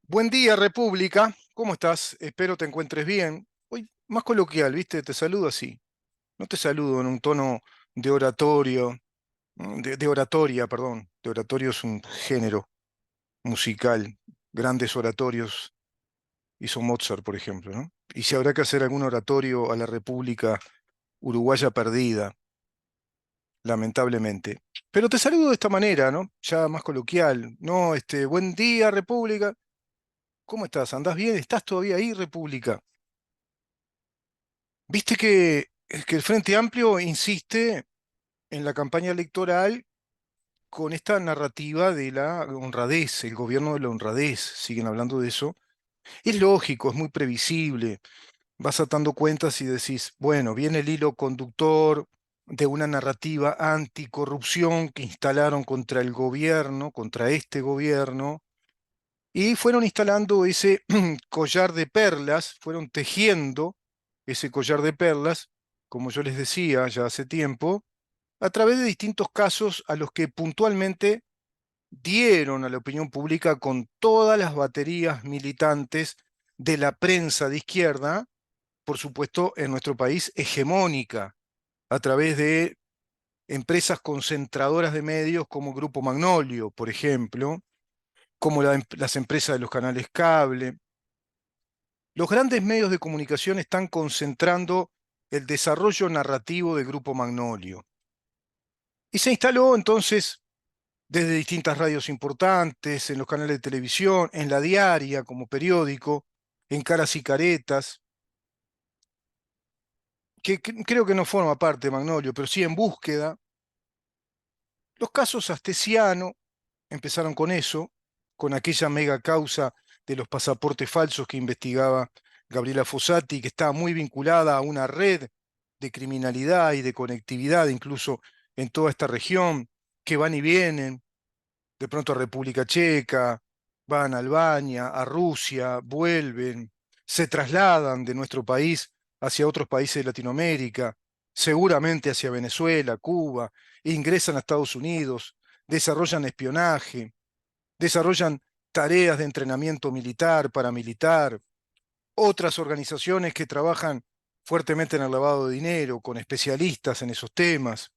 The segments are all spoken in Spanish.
Buen día, República. ¿Cómo estás? Espero te encuentres bien. Hoy más coloquial, ¿viste? Te saludo así. No te saludo en un tono de oratorio, de oratoria, perdón. De oratorio es un género musical. Grandes oratorios hizo Mozart, por ejemplo, ¿no? Y si habrá que hacer algún oratorio a la República Uruguaya perdida, lamentablemente. Pero te saludo de esta manera, ¿no? Ya más coloquial. No, buen día, República. ¿Cómo estás? ¿Andás bien? ¿Estás todavía ahí, República? Viste que el Frente Amplio insiste en la campaña electoral con esta narrativa de la honradez, el gobierno de la honradez, siguen hablando de eso. Es lógico, es muy previsible. Vas atando cuentas y decís, bueno, viene el hilo conductor de una narrativa anticorrupción que instalaron contra el gobierno, contra este gobierno, y fueron instalando ese collar de perlas, fueron tejiendo ese collar de perlas, como yo les decía ya hace tiempo, a través de distintos casos a los que puntualmente dieron a la opinión pública con todas las baterías militantes de la prensa de izquierda, por supuesto en nuestro país hegemónica, a través de empresas concentradoras de medios como Grupo Magnolio, por ejemplo, como las empresas de los canales cable. Los grandes medios de comunicación están concentrando el desarrollo narrativo de Grupo Magnolio. Y se instaló entonces desde distintas radios importantes, en los canales de televisión, en La Diaria como periódico, en Caras y Caretas, que creo que no forma parte de Magnolio, pero sí en Búsqueda. Los casos Astesiano empezaron con eso, con aquella mega causa de los pasaportes falsos que investigaba Gabriela Fossati, que estaba muy vinculada a una red de criminalidad y de conectividad, incluso en toda esta región, que van y vienen, de pronto a República Checa, van a Albania, a Rusia, vuelven, se trasladan de nuestro país hacia otros países de Latinoamérica, seguramente hacia Venezuela, Cuba, ingresan a Estados Unidos, desarrollan espionaje, desarrollan tareas de entrenamiento militar, paramilitar, otras organizaciones que trabajan fuertemente en el lavado de dinero, con especialistas en esos temas.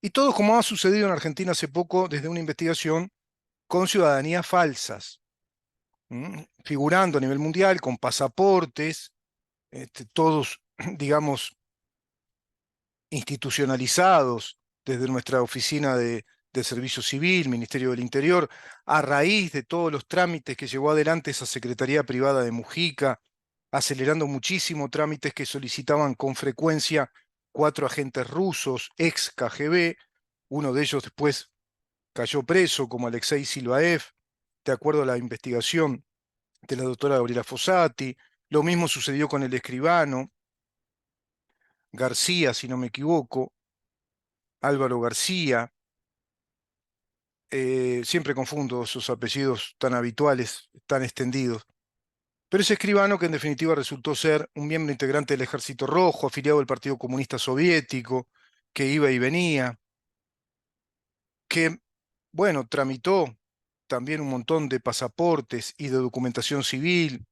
Y todo como ha sucedido en Argentina hace poco desde una investigación con ciudadanías falsas, figurando a nivel mundial con pasaportes, todos, digamos, institucionalizados desde nuestra oficina de Servicio Civil, Ministerio del Interior, a raíz de todos los trámites que llevó adelante esa Secretaría Privada de Mujica, acelerando muchísimo trámites que solicitaban con frecuencia 4 agentes rusos, ex KGB, uno de ellos después cayó preso como Alexei Silvaev, de acuerdo a la investigación de la doctora Gabriela Fossati. Lo mismo sucedió con el escribano García, si no me equivoco, Álvaro García. Siempre confundo esos apellidos tan habituales, tan extendidos. Pero ese escribano que en definitiva resultó ser un miembro integrante del Ejército Rojo, afiliado al Partido Comunista Soviético, que iba y venía, que, bueno, tramitó también un montón de pasaportes y de documentación civil,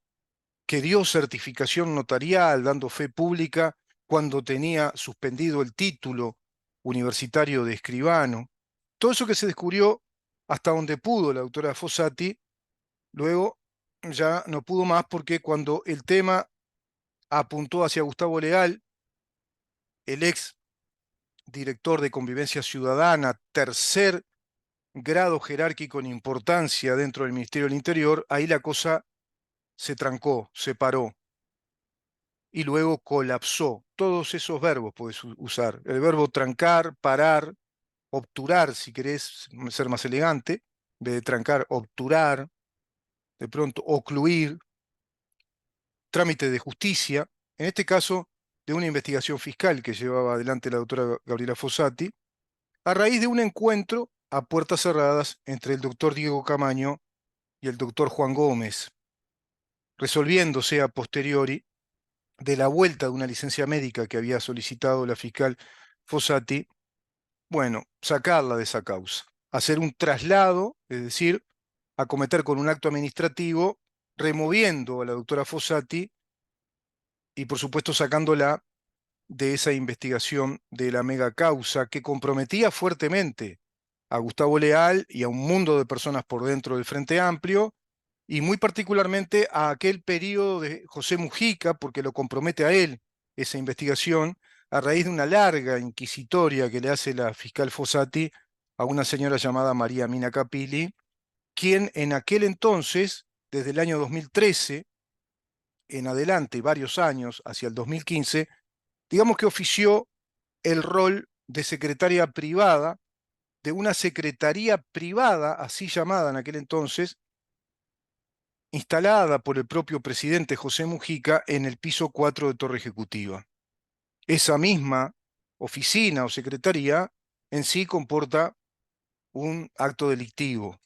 que dio certificación notarial, dando fe pública cuando tenía suspendido el título universitario de escribano. Todo eso que se descubrió hasta donde pudo la doctora Fossati, luego ya no pudo más porque cuando el tema apuntó hacia Gustavo Leal, el ex director de Convivencia Ciudadana, tercer grado jerárquico en importancia dentro del Ministerio del Interior, ahí la cosa se trancó, se paró y luego colapsó. Todos esos verbos puedes usar. El verbo trancar, parar, obturar, si querés ser más elegante, en vez de trancar, obturar, de pronto ocluir, trámite de justicia, en este caso de una investigación fiscal que llevaba adelante la doctora Gabriela Fossati, a raíz de un encuentro a puertas cerradas entre el doctor Diego Camaño y el doctor Juan Gómez, resolviéndose a posteriori de la vuelta de una licencia médica que había solicitado la fiscal Fossati, bueno, sacarla de esa causa, hacer un traslado, es decir, acometer con un acto administrativo removiendo a la doctora Fossati y por supuesto sacándola de esa investigación de la mega causa que comprometía fuertemente a Gustavo Leal y a un mundo de personas por dentro del Frente Amplio, y muy particularmente a aquel periodo de José Mujica, porque lo compromete a él esa investigación, a raíz de una larga inquisitoria que le hace la fiscal Fossati a una señora llamada María Mina Capilli, quien en aquel entonces, desde el año 2013 en adelante, varios años, hacia el 2015, digamos que ofició el rol de secretaria privada de una secretaría privada, así llamada en aquel entonces, instalada por el propio presidente José Mujica en el piso 4 de Torre Ejecutiva. Esa misma oficina o secretaría en sí comporta un acto delictivo,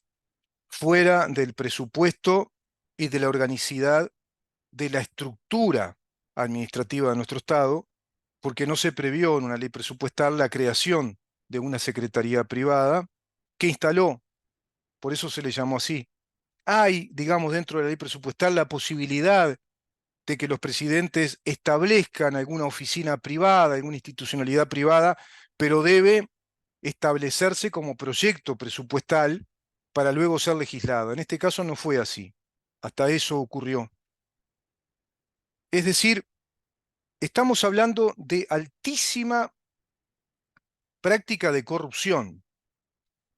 fuera del presupuesto y de la organicidad de la estructura administrativa de nuestro Estado, porque no se previó en una ley presupuestal la creación de una secretaría privada que instaló, por eso se le llamó así. Hay, digamos, dentro de la ley presupuestal la posibilidad de que los presidentes establezcan alguna oficina privada, alguna institucionalidad privada, pero debe establecerse como proyecto presupuestal para luego ser legislado. En este caso no fue así. Hasta eso ocurrió. Es decir, estamos hablando de altísima práctica de corrupción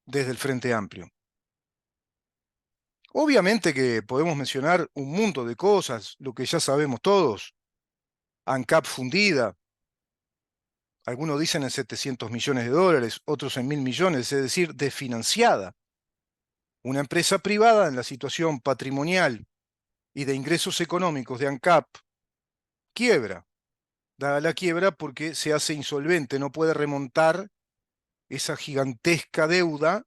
desde el Frente Amplio. Obviamente que podemos mencionar un mundo de cosas, lo que ya sabemos todos. ANCAP fundida, algunos dicen en 700 millones de dólares, otros en 1.000 millones, es decir, desfinanciada. Una empresa privada en la situación patrimonial y de ingresos económicos de ANCAP quiebra. Da la quiebra porque se hace insolvente, no puede remontar esa gigantesca deuda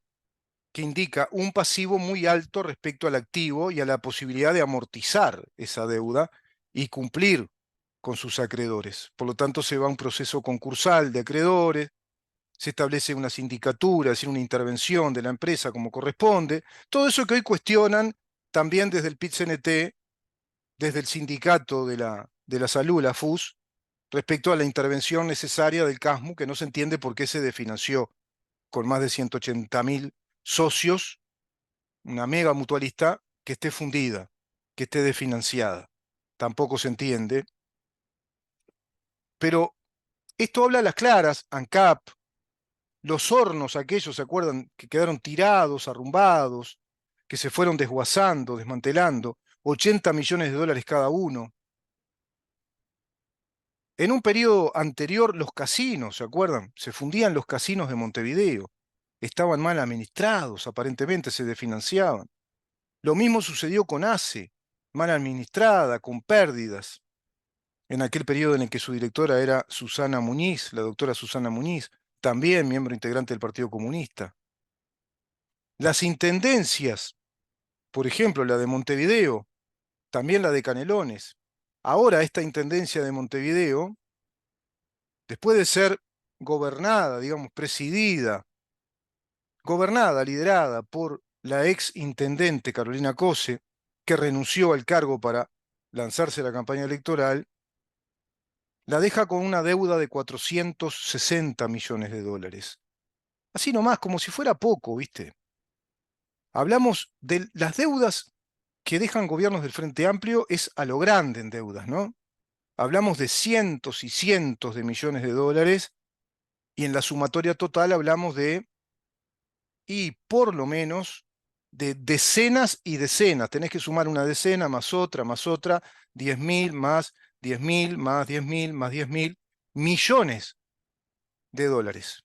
que indica un pasivo muy alto respecto al activo y a la posibilidad de amortizar esa deuda y cumplir con sus acreedores. Por lo tanto, se va a un proceso concursal de acreedores, se establece una sindicatura, es decir, una intervención de la empresa como corresponde. Todo eso que hoy cuestionan también desde el PIT-CNT, desde el sindicato de la salud, la FUS, respecto a la intervención necesaria del CASMU, que no se entiende por qué se desfinanció con más de 180.000 socios, una mega mutualista que esté fundida, que esté desfinanciada. Tampoco se entiende. Pero esto habla a las claras, ANCAP, los hornos aquellos, ¿se acuerdan? Que quedaron tirados, arrumbados, que se fueron desguazando, desmantelando, 80 millones de dólares cada uno. En un periodo anterior, los casinos, ¿se acuerdan? Se fundían los casinos de Montevideo. Estaban mal administrados, aparentemente se desfinanciaban. Lo mismo sucedió con ACE, mal administrada, con pérdidas, en aquel periodo en el que su directora era Susana Muñiz, la doctora Susana Muñiz, también miembro integrante del Partido Comunista. Las intendencias, por ejemplo, la de Montevideo, también la de Canelones. Ahora esta intendencia de Montevideo, después de ser gobernada, digamos, presidida, gobernada, liderada por la ex intendente Carolina Cose, que renunció al cargo para lanzarse a la campaña electoral, la deja con una deuda de 460 millones de dólares. Así nomás, como si fuera poco, ¿viste? Hablamos de las deudas que dejan gobiernos del Frente Amplio, es a lo grande en deudas, ¿no? Hablamos de cientos y cientos de millones de dólares y en la sumatoria total hablamos de, y por lo menos, de decenas y decenas. Tenés que sumar una decena más otra, 10.000 más 10.000 más 10.000 más 10.000 millones de dólares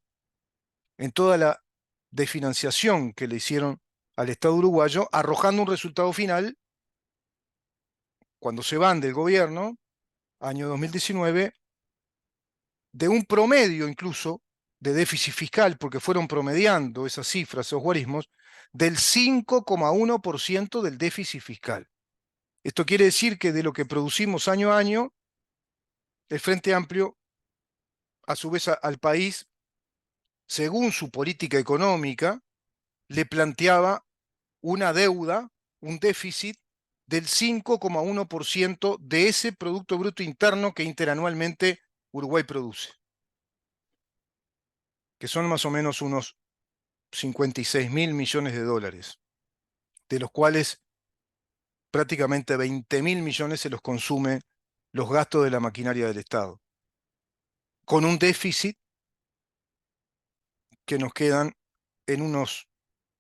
en toda la desfinanciación que le hicieron al Estado uruguayo, arrojando un resultado final, cuando se van del gobierno, año 2019, de un promedio incluso de déficit fiscal, porque fueron promediando esas cifras, esos guarismos, del 5,1% del déficit fiscal. Esto quiere decir que de lo que producimos año a año, el Frente Amplio, a su vez al país, según su política económica, le planteaba una deuda, un déficit del 5,1% de ese Producto Bruto Interno que interanualmente Uruguay produce, que son más o menos unos 56.000 millones de dólares, de los cuales prácticamente 20.000 millones se los consume los gastos de la maquinaria del Estado, con un déficit que nos quedan en unos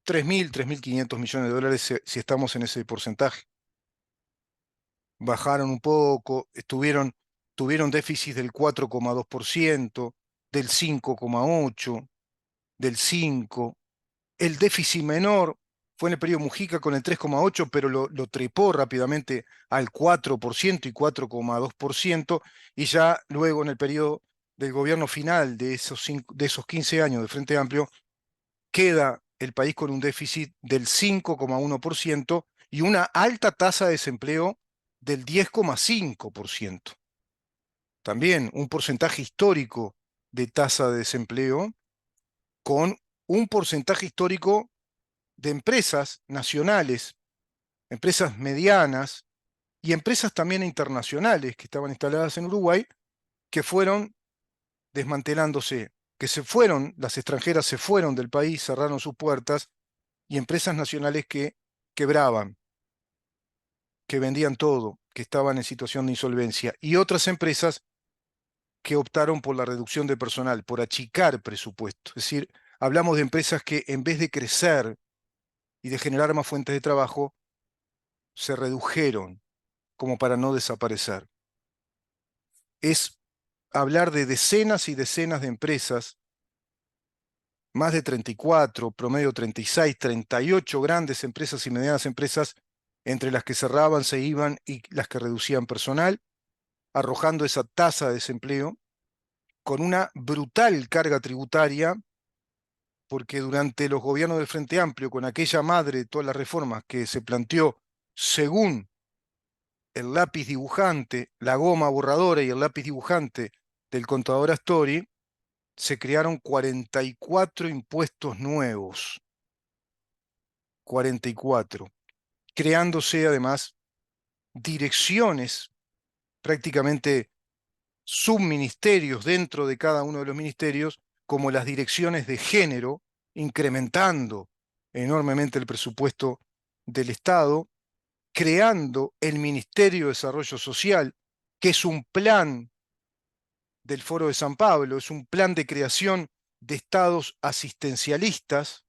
3.500 millones de dólares si estamos en ese porcentaje. Bajaron un poco, tuvieron déficit del 4,2%, del 5,8%, del 5%. El déficit menor fue en el periodo Mujica con el 3,8%, pero lo trepó rápidamente al 4% y 4,2%, y ya luego en el periodo del gobierno final de esos 15 años de Frente Amplio, queda el país con un déficit del 5,1% y una alta tasa de desempleo del 10,5%. También un porcentaje histórico de tasa de desempleo, con un porcentaje histórico de empresas nacionales, empresas medianas y empresas también internacionales que estaban instaladas en Uruguay, que fueron desmantelándose, que se fueron, las extranjeras se fueron del país, cerraron sus puertas, y empresas nacionales que quebraban, que vendían todo, que estaban en situación de insolvencia, y otras empresas que optaron por la reducción de personal, por achicar presupuesto. Es decir, hablamos de empresas que en vez de crecer y de generar más fuentes de trabajo, se redujeron como para no desaparecer. Es hablar de decenas y decenas de empresas, más de 34, promedio 36, 38 grandes empresas y medianas empresas, entre las que cerraban, se iban y las que reducían personal, arrojando esa tasa de desempleo con una brutal carga tributaria, porque durante los gobiernos del Frente Amplio, con aquella madre de todas las reformas que se planteó según el lápiz dibujante, la goma borradora y el lápiz dibujante del contador Astori, se crearon 44 impuestos nuevos. 44. Creándose además direcciones, prácticamente subministerios dentro de cada uno de los ministerios, como las direcciones de género, incrementando enormemente el presupuesto del Estado, creando el Ministerio de Desarrollo Social, que es un plan del Foro de San Pablo, es un plan de creación de estados asistencialistas,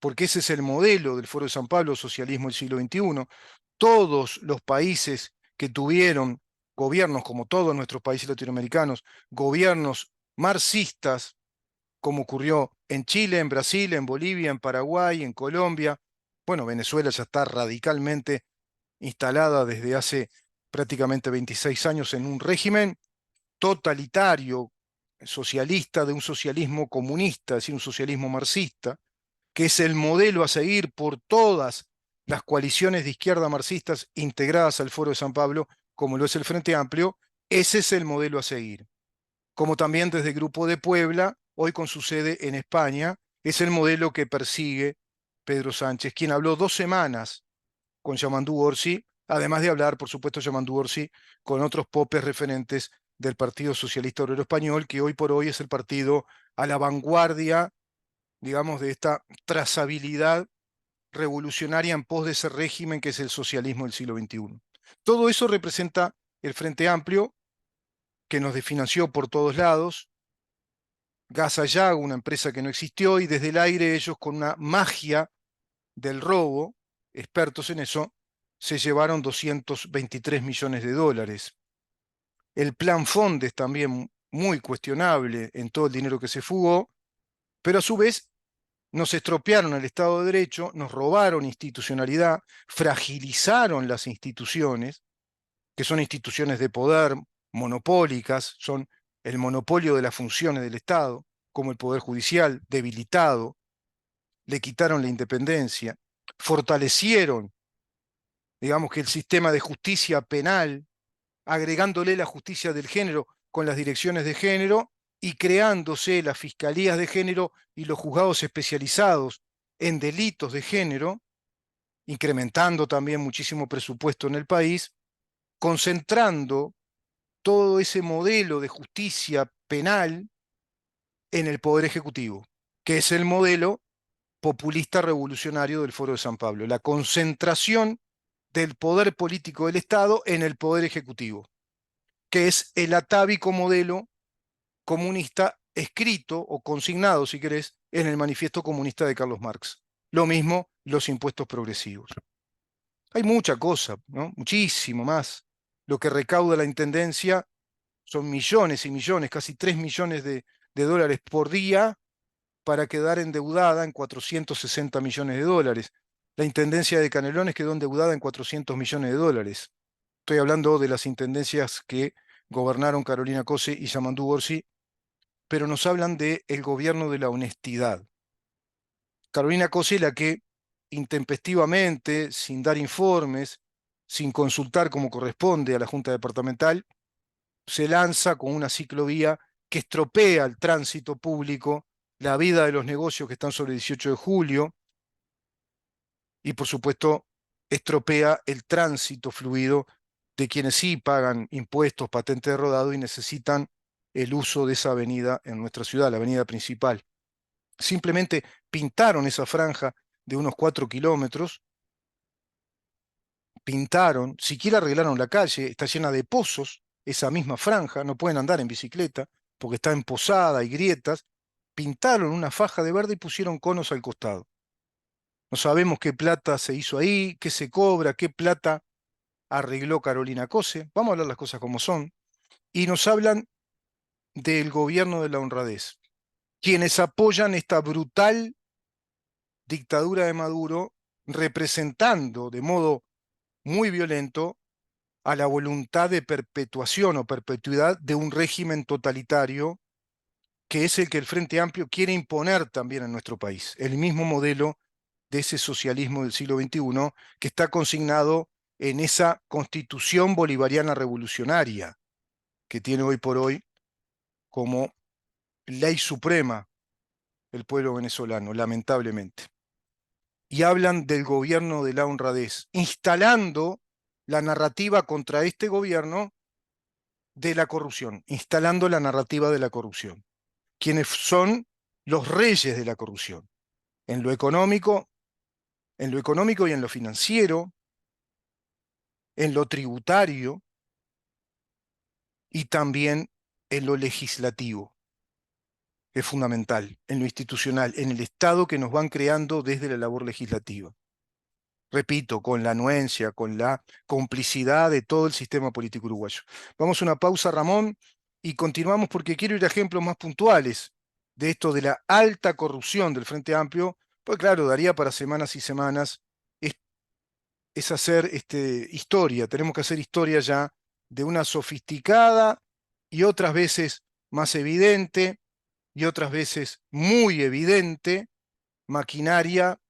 porque ese es el modelo del Foro de San Pablo, socialismo del siglo XXI. Todos los países que tuvieron gobiernos, como todos nuestros países latinoamericanos, gobiernos marxistas, como ocurrió en Chile, en Brasil, en Bolivia, en Paraguay, en Colombia. Bueno, Venezuela ya está radicalmente instalada desde hace prácticamente 26 años en un régimen totalitario, socialista, de un socialismo comunista, es decir, un socialismo marxista, que es el modelo a seguir por todas las coaliciones de izquierda marxistas integradas al Foro de San Pablo, como lo es el Frente Amplio. Ese es el modelo a seguir. Como también desde el Grupo de Puebla, hoy con su sede en España, es el modelo que persigue Pedro Sánchez, quien habló 2 semanas con Yamandú Orsi, además de hablar, por supuesto, Yamandú Orsi con otros popes referentes del Partido Socialista Obrero Español, que hoy por hoy es el partido a la vanguardia, digamos, de esta trazabilidad revolucionaria en pos de ese régimen que es el socialismo del siglo XXI. Todo eso representa el Frente Amplio, que nos desfinanció por todos lados, Gasayago, una empresa que no existió, y desde el aire ellos, con una magia del robo, expertos en eso, se llevaron 223 millones de dólares. El plan Fondes también muy cuestionable en todo el dinero que se fugó, pero a su vez nos estropearon el Estado de Derecho, nos robaron institucionalidad, fragilizaron las instituciones, que son instituciones de poder monopólicas, son el monopolio de las funciones del Estado, como el Poder Judicial, debilitado, le quitaron la independencia, fortalecieron, digamos que el sistema de justicia penal, agregándole la justicia del género con las direcciones de género y creándose las fiscalías de género y los juzgados especializados en delitos de género, incrementando también muchísimo presupuesto en el país, concentrando todo ese modelo de justicia penal en el Poder Ejecutivo, que es el modelo populista revolucionario del Foro de San Pablo, la concentración del poder político del Estado en el Poder Ejecutivo, que es el atávico modelo comunista escrito o consignado, si querés, en el Manifiesto Comunista de Carlos Marx. Lo mismo los impuestos progresivos. Hay mucha cosa, ¿no? Muchísimo más. Lo que recauda la Intendencia son millones y millones, casi 3 millones de dólares por día para quedar endeudada en 460 millones de dólares. La Intendencia de Canelones quedó endeudada en 400 millones de dólares. Estoy hablando de las intendencias que gobernaron Carolina Cose y Yamandú Orsi, pero nos hablan del gobierno de la honestidad. Carolina Cose, la que intempestivamente, sin dar informes, sin consultar como corresponde a la Junta Departamental, se lanza con una ciclovía que estropea el tránsito público, la vida de los negocios que están sobre el 18 de julio y, por supuesto, estropea el tránsito fluido de quienes sí pagan impuestos, patentes de rodado y necesitan el uso de esa avenida en nuestra ciudad, la avenida principal. Simplemente pintaron esa franja de unos 4 kilómetros, pintaron, siquiera arreglaron la calle, está llena de pozos, esa misma franja, no pueden andar en bicicleta porque está emposada, hay grietas, pintaron una faja de verde y pusieron conos al costado. No sabemos qué plata se hizo ahí, qué se cobra, qué plata arregló Carolina Cose. Vamos a hablar las cosas como son. Y nos hablan del gobierno de la honradez, quienes apoyan esta brutal dictadura de Maduro, representando de modo muy violento a la voluntad de perpetuación o perpetuidad de un régimen totalitario que es el que el Frente Amplio quiere imponer también en nuestro país. El mismo modelo de ese socialismo del siglo XXI que está consignado en esa constitución bolivariana revolucionaria que tiene hoy por hoy como ley suprema el pueblo venezolano, lamentablemente. Y hablan del gobierno de la honradez, instalando la narrativa contra este gobierno de la corrupción, instalando la narrativa de la corrupción, quienes son los reyes de la corrupción, en lo económico, y en lo financiero, en lo tributario y también en lo legislativo. Es fundamental, en lo institucional, en el Estado que nos van creando desde la labor legislativa. Repito, con la anuencia, con la complicidad de todo el sistema político uruguayo. Vamos a una pausa, Ramón, y continuamos porque quiero ir a ejemplos más puntuales de esto de la alta corrupción del Frente Amplio, pues claro, daría para semanas y semanas. Es hacer historia, tenemos que hacer historia ya de una sofisticada y otras veces más evidente y otras veces muy evidente maquinaria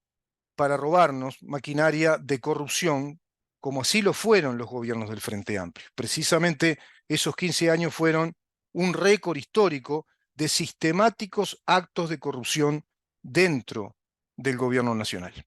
para robarnos, maquinaria de corrupción, como así lo fueron los gobiernos del Frente Amplio. Precisamente esos 15 años fueron un récord histórico de sistemáticos actos de corrupción dentro del gobierno nacional.